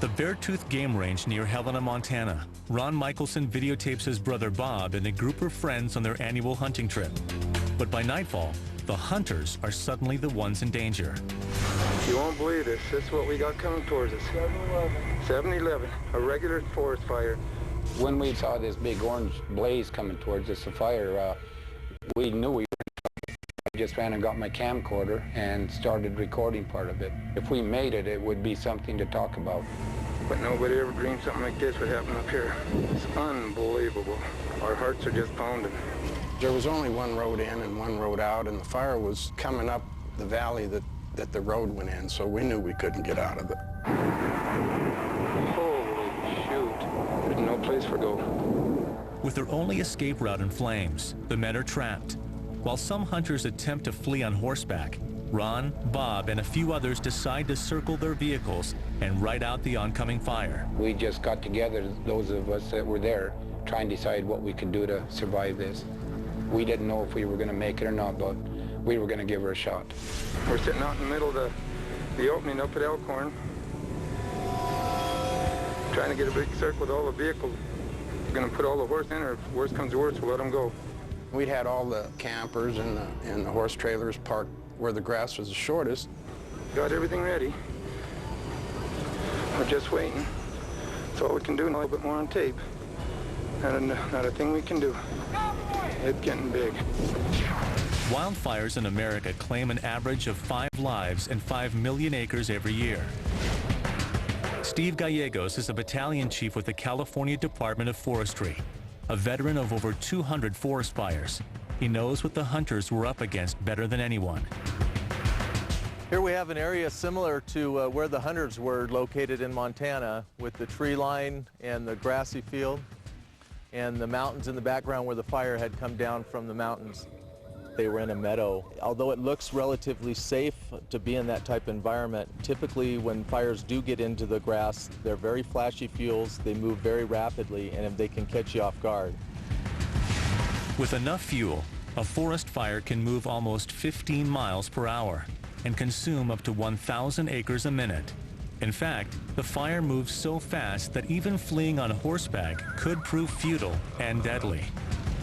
the Beartooth Game Range near Helena, Montana, Ron Michelson videotapes his brother Bob and a group of friends on their annual hunting trip. But by nightfall, the hunters are suddenly the ones in danger. You won't believe this. This is what we got coming towards us. 7-Eleven, a regular forest fire. When we saw this big orange blaze coming towards us, a fire, we knew we were in trouble. I just ran and got my camcorder and started recording part of it. If we made it, it would be something to talk about. But nobody ever dreamed something like this would happen up here. It's unbelievable. Our hearts are just pounding. There was only one road in and one road out, and the fire was coming up the valley that the road went in, so we knew we couldn't get out of it. Holy shoot. There's no place for go. With their only escape route in flames, the men are trapped. While some hunters attempt to flee on horseback, Ron, Bob, and a few others decide to circle their vehicles and ride out the oncoming fire. We just got together, those of us that were there, try and decide what we could do to survive this. We didn't know if we were going to make it or not, but we were going to give her a shot. We're sitting out in the middle of the opening up at Elkhorn, trying to get a big circle with all the vehicles. We're going to put all the horse in, or if worse comes to worse, we'll let them go. We had all the campers and the horse trailers parked where the grass was the shortest. Got everything ready. We're just waiting. That's all we can do, a little bit more on tape. Not a thing we can do. It's getting big. Wildfires in America claim an average of 5 lives and 5 million acres every year. Steve Gallegos is a battalion chief with the California Department of Forestry, a veteran of over 200 forest fires. He knows what the hunters were up against better than anyone. Here we have an area similar to where the hunters were located in Montana, with the tree line and the grassy field and the mountains in the background where the fire had come down from the mountains. They were in a meadow. Although it looks relatively safe to be in that type of environment, typically when fires do get into the grass, they're very flashy fuels, they move very rapidly, and they can catch you off guard. With enough fuel, a forest fire can move almost 15 miles per hour and consume up to 1,000 acres a minute. In fact, the fire moves so fast that even fleeing on horseback could prove futile and deadly.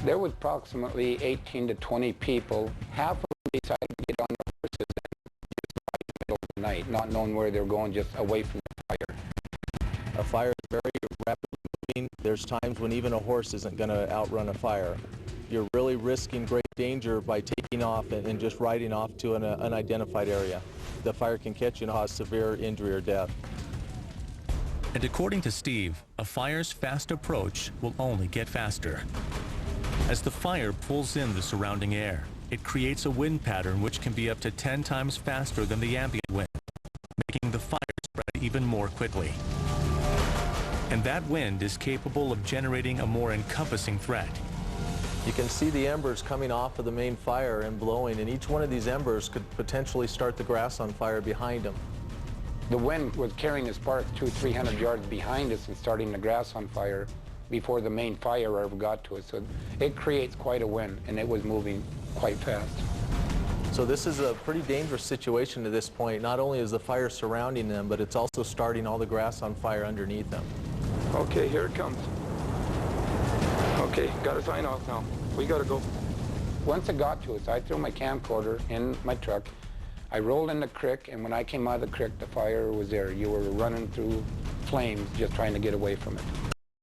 There was approximately 18 to 20 people. Half of them decided to get on the horses and just ride in the middle of the night, not knowing where they're going, just away from the fire. A fire is very rapidly moving. There's times when even a horse isn't going to outrun a fire. You're really risking great danger by taking off and just riding off to an unidentified area. The fire can catch you and cause severe injury or death. And according to Steve, a fire's fast approach will only get faster. As the fire pulls in the surrounding air, it creates a wind pattern which can be up to 10 times faster than the ambient wind, making the fire spread even more quickly. And that wind is capable of generating a more encompassing threat. You can see the embers coming off of the main fire and blowing, and each one of these embers could potentially start the grass on fire behind them. The wind was carrying the sparks 200-300 yards behind us and starting the grass on fire before the main fire ever got to us. So it creates quite a wind, and it was moving quite fast. So this is a pretty dangerous situation to this point. Not only is the fire surrounding them, but it's also starting all the grass on fire underneath them. Okay, here it comes. Okay, got to sign off now. We got to go. Once it got to us, I threw my camcorder in my truck. I rolled in the creek, and when I came out of the creek, the fire was there. You were running through flames just trying to get away from it.